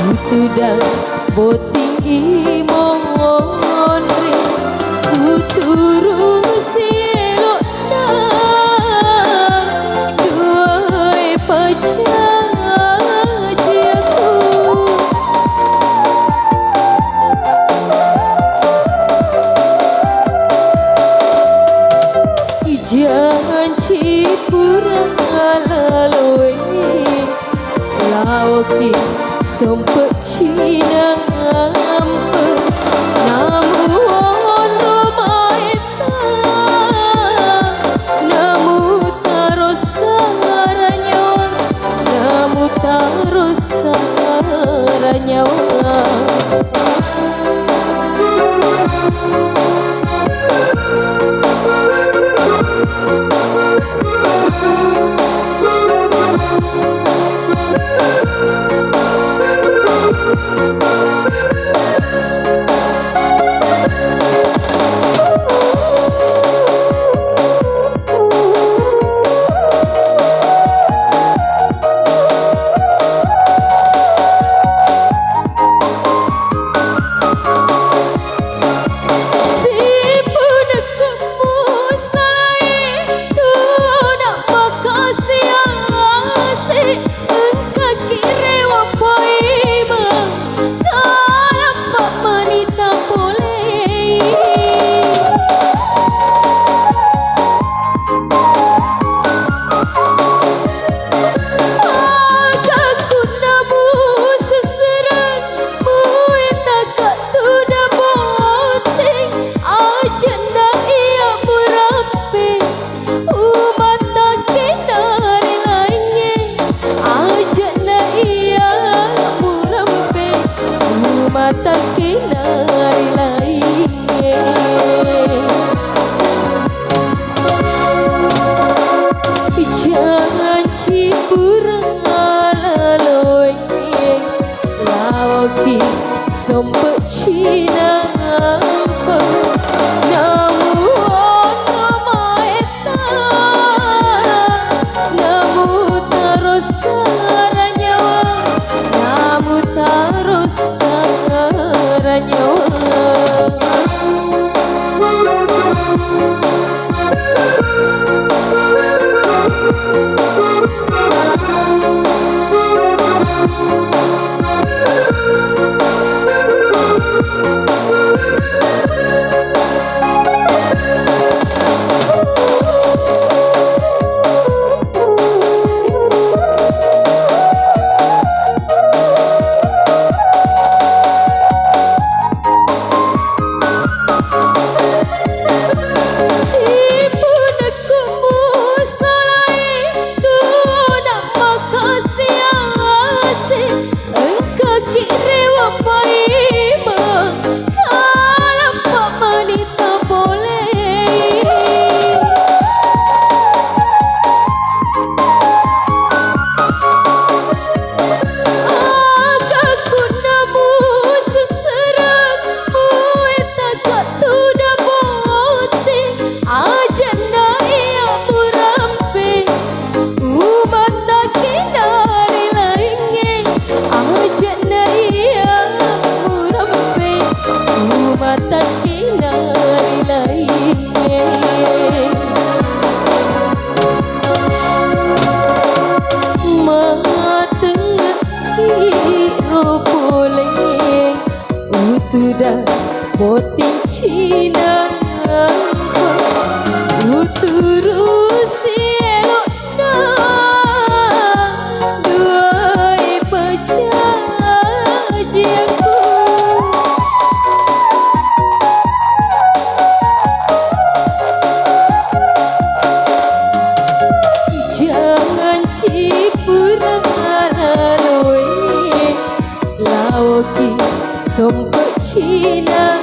Utudan boting imon re Uturung sielok na Duai pacaji aku Jangan cipurang laloi Lawaki sempet Cina ampe Namun romaeta Namu taros saranyawa Namu taros saranyawa Mata kinai lainnya Jangan cipurang laloi Lawaki sempet Cina ampe Namun romaeta Namu taros saranyawa Namu taros saranyawa Mata kinai lainnya Mata kiro boleh Utudan boting Cina Uturus sielok na Duai pacaji aku Cipurang laloi Lawaki sempet Cina